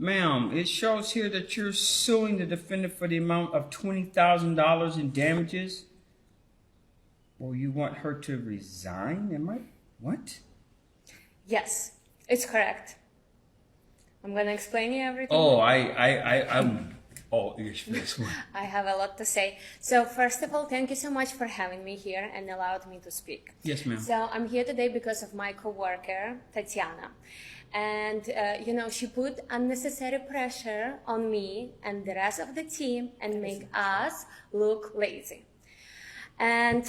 Ma'am, it shows here that you're suing the defendant for the amount of $20,000 in damages. Well, you want her to resign? Am I? What? Yes, it's correct. I'm gonna explain you everything. Oh, I'm all ears for this one. I have a lot to say. So first of all, thank you so much for having me here and allowed me to speak. Yes, ma'am. So I'm here today because of my coworker, Tatiana. And, she put unnecessary pressure on me and the rest of the team and make us look lazy. And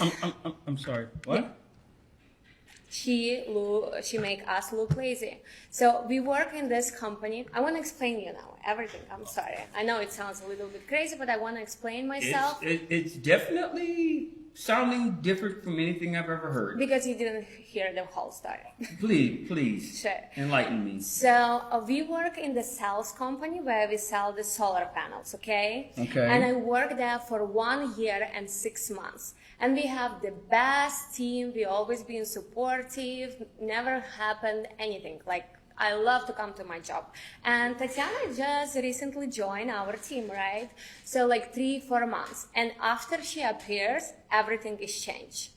I'm sorry. What? Yeah. She make us look lazy. So we work in this company. I want to explain you now everything. I'm sorry. I know it sounds a little bit crazy, but I want to explain myself. It's definitely sounding different from anything I've ever heard. Because you didn't hear the whole story. Please. Sure. Enlighten me. So we work in the sales company where we sell the solar panels, okay? Okay. And I worked there for 1 year and 6 months. And we have the best team. We always been supportive. Never happened anything. Like, I love to come to my job. And Tatiana just recently joined our team, right? So like 3-4 months. And after she appears, everything is changed.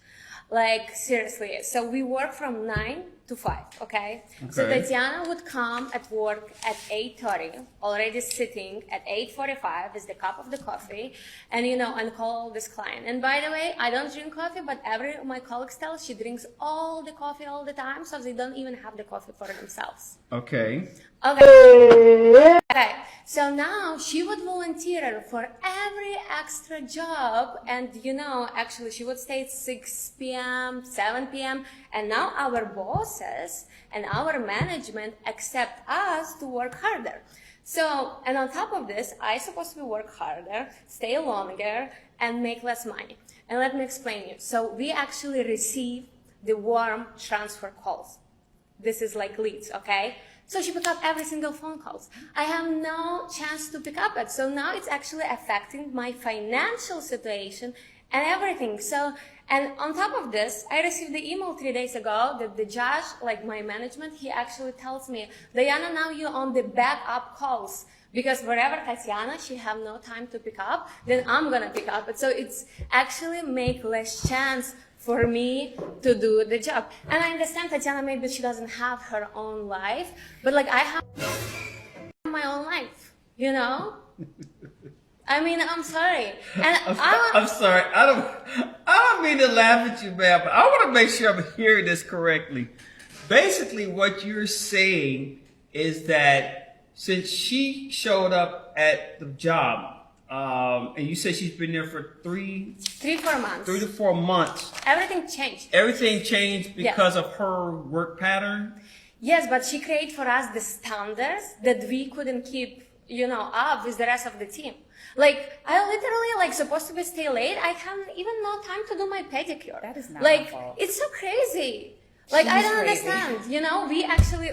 Like, seriously. So we work from 9 to 5, okay? So Tatiana would come at work at 8:30, already sitting at 8:45 with the cup of the coffee, and and call this client. And by the way, I don't drink coffee, but every of my colleagues tell she drinks all the coffee all the time, so they don't even have the coffee for themselves. Okay. Okay, so now she would volunteer for every extra job, and actually she would stay at 6 p.m., 7 p.m., and now our bosses and our management accept us to work harder. So, and on top of this, I supposed to work harder, stay longer, and make less money. And let me explain you. So we actually receive the warm transfer calls. This is like leads, okay? So she picked up every single phone calls. I have no chance to pick up it. So now it's actually affecting my financial situation and everything. So, and on top of this, I received the email 3 days ago that the judge, like my management, he actually tells me, Diana, now you're on the backup calls. Because wherever Tatiana, she have no time to pick up, then I'm gonna pick up it. So it's actually make less chance for me to do the job. And I understand Tatiana, maybe she doesn't have her own life, but like I have my own life, I mean, I'm sorry. And I'm sorry. I don't mean to laugh at you, ma'am, but I want to make sure I'm hearing this correctly. Basically, what you're saying is that since she showed up at the job, and you said she's been there for 3-4 months. 3 to 4 months. Everything changed. Everything changed because of her work pattern? Yes, but she created for us the standards that we couldn't keep, up with the rest of the team. Like, I literally, supposed to be stay late. I haven't even no time to do my pedicure. That is not my fault. It's so crazy. Like, I don't understand. We actually,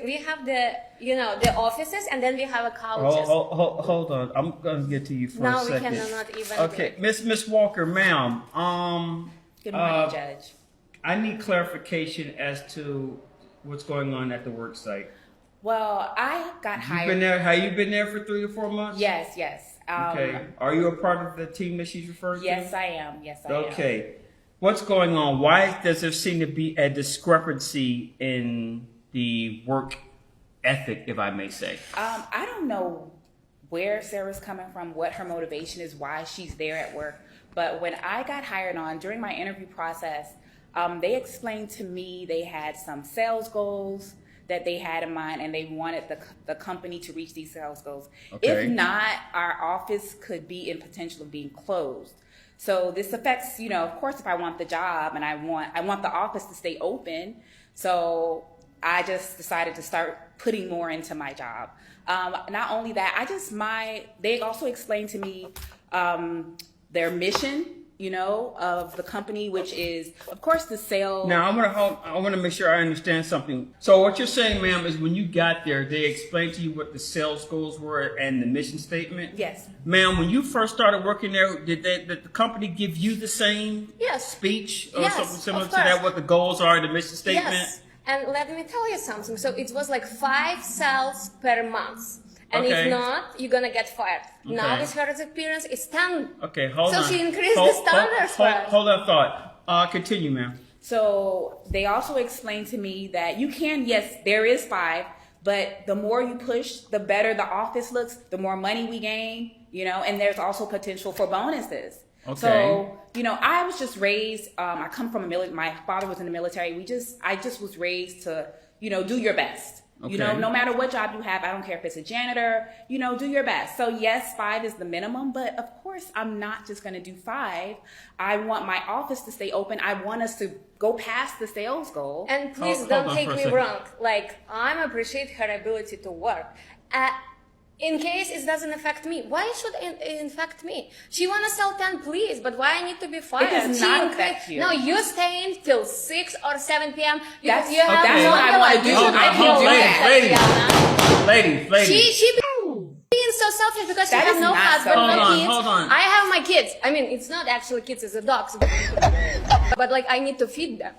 we have the offices, and then we have a couches. Hold on. I'm going to get to you for a second. No, we cannot even. Okay, Miss Walker, ma'am. Good morning, Judge. I need clarification as to what's going on at the work site. Well, I got hired. Have you been there for 3 to 4 months? Yes. Okay. Are you a part of the team that she's referring to? Yes, I am. Okay. What's going on? Why does there seem to be a discrepancy in the work ethic, if I may say? I don't know where Sarah's coming from, what her motivation is, why she's there at work. But when I got hired on, during my interview process, they explained to me they had some sales goals that they had in mind, and they wanted the company to reach these sales goals. Okay. If not, our office could be in potential of being closed. So this affects, of course, if I want the job and I want the office to stay open. So I just decided to start putting more into my job. Not only that, they also explained to me their mission, of the company, which is, of course, the sale. Now, I want to make sure I understand something. So what you're saying, ma'am, is when you got there, they explained to you what the sales goals were and the mission statement? Yes. Ma'am, when you first started working there, did the company give you the same speech or something similar to that, what the goals are, the mission statement? Yes. And let me tell you something. So it was like 5 sales per month. And Okay. if not, you're gonna get fired. Now Okay. with her experience, it's 10. Okay, hold So on. she increased the standards for us. Hold that thought. Continue, ma'am. So they also explained to me that you can, yes, there is 5, but the more you push, the better the office looks, the more money we gain, and there's also potential for bonuses. Okay. So, I was just raised, I come from my father was in the military. I just was raised to, do your best. Okay. No matter what job you have, I don't care if it's a janitor, do your best. So yes, 5 is the minimum, but of course I'm not just going to do 5. I want my office to stay open. I want us to go past the sales goal. And please Hold don't on take for a me second. wrong. Like, I appreciate her ability to work. In case it doesn't affect me, why should it affect me? She wanna sell 10, please, but why I need to be fired? does She not incre- affect you. No, you staying till 6 or 7 p.m. You That's have okay. no what I wanna do. television. I Hold on, can't do that. ladies. She being so selfish because she That has is no not husband, selfish. no Hold on, kids. hold on. I have my kids. I mean, it's not actually kids, it's a dogs. But like, I need to feed them.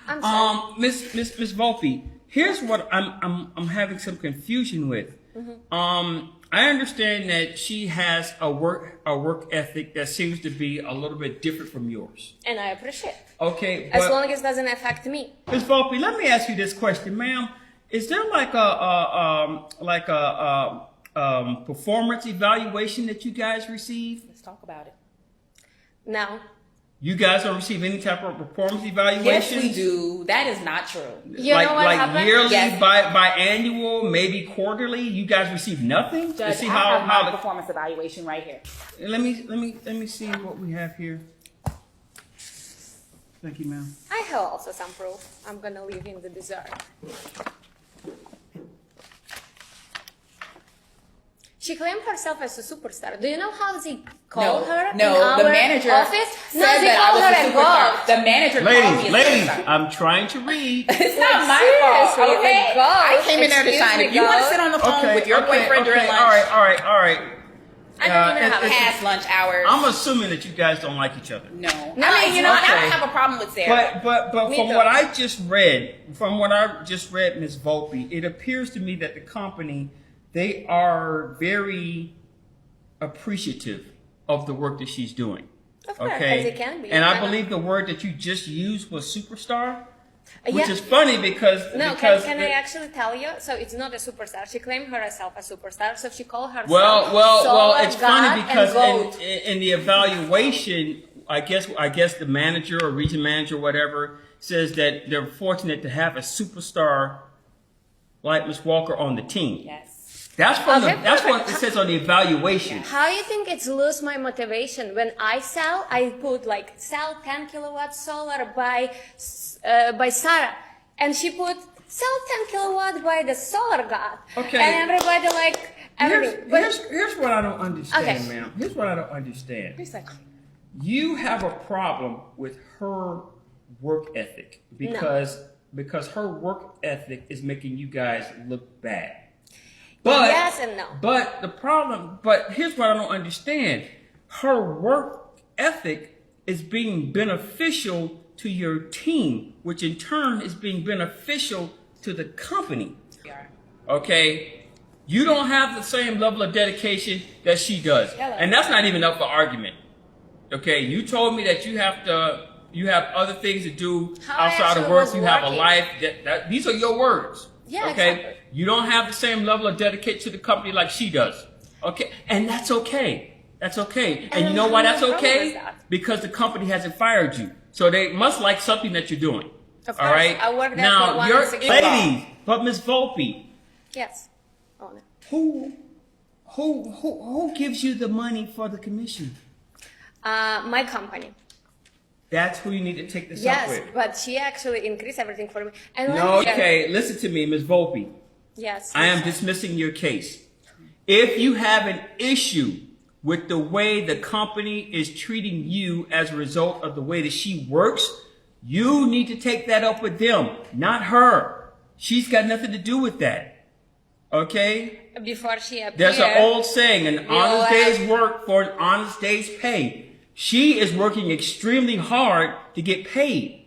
I'm sorry. Miss Volpe, here's what I'm having some confusion with. I understand that she has a work ethic that seems to be a little bit different from yours. And I appreciate it. Okay, As but long as it doesn't affect me. Ms. Volpe, let me ask you this question, ma'am. Is there like a performance evaluation that you guys receive? Let's talk about it. No. You guys don't receive any type of performance evaluation? Yes, we do. That is not true. You know what happened? Yearly, Yes. biannual, maybe quarterly. You guys receive nothing to Judge, see I have my how performance evaluation right here. Let me see what we have here. Thank you, ma'am. I have also some proof. I'm gonna leave in the dessert. She claimed herself as a superstar. Do you know how they call her in the our manager office? said No, they that call I her was a a superstar. goat. The manager called me a Ladies, superstar. I'm trying to read. It's not my Seriously, fault, it's okay? a goat. I came in there to Excuse shine. me, If you want to goat. sit on the phone with your boyfriend during lunch, All right. I don't even have a past lunch hours. I'm assuming that you guys don't like each other. No. No, I mean, it's I not. don't have a problem with Sarah. But Me from too. what I just read, Ms. Volpe, it appears to me that the company, they are very appreciative of the work that she's doing. Of course, Okay, as it can be. and Why I not? believe the word that you just used was superstar, which Yeah. is funny because No, because can I actually tell you? So it's not a superstar. She claimed herself a superstar, so she called herself well, solar it's god funny and because goat. in the evaluation, I guess the manager or region manager, or whatever, says that they're fortunate to have a superstar like Ms. Walker on the team. Yes. That's Okay, that's what it perfect. says on the evaluation. How you think it's lose my motivation when I sell? I put like sell 10 kilowatt solar by Sarah, and she put sell 10 kilowatt by the solar god. Okay. And everybody like everything. But Here's what I don't understand, Okay. ma'am. Here's what I don't understand. Wait a second. You have a problem with her work ethic because her work ethic is making you guys look bad. But yes and no. But here's what I don't understand. Her work ethic is being beneficial to your team, which in turn is being beneficial to the company. Okay? You don't have the same level of dedication that she does. Hello. And that's not even up for argument. Okay? You told me that you have other things to do How I outside of actually work. was You have a working. life. These are your words. Yeah, okay? exactly. You don't have the same level of dedication to the company like she does. Okay? And that's okay. That's okay. And you know why that's no problem okay? with that. Because the company hasn't fired you. So they must like something that you're doing. Of All course. right? I worked there now, for 1 you're and 6 ladies, but Ms. Volpe, yes. Oh, no. who gives you the money for the commission? My company. That's who you need to take this up Yes, with. but she actually increased everything for me. And No, let me- okay, listen to me, Ms. Volpe. Yes. I am dismissing your case. If you have an issue with the way the company is treating you as a result of the way that she works, you need to take that up with them, not her. She's got nothing to do with that. Okay? Before she appeared. There's an old saying, an honest have- day's work for an honest day's pay. She is working extremely hard to get paid.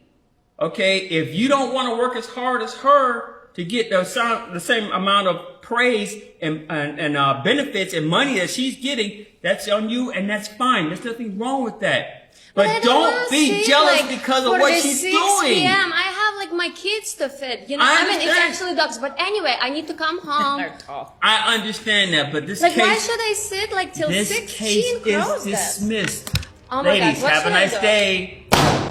Okay? If you don't want to work as hard as her, to get the same amount of praise and benefits and money that she's getting, that's on you, and that's fine. There's nothing wrong with that. But I But don't be wanna see, jealous like, because of for what the she's 6 doing. p.m. I have like my kids to feed. You know, I I mean, it's understand. actually dogs. But anyway, I need to come home. They're tall. I understand that, but this Like, why case, should I sit like till this 6? case She is enclosed us. dismissed. Oh my Ladies, God, what have a should I nice do? day.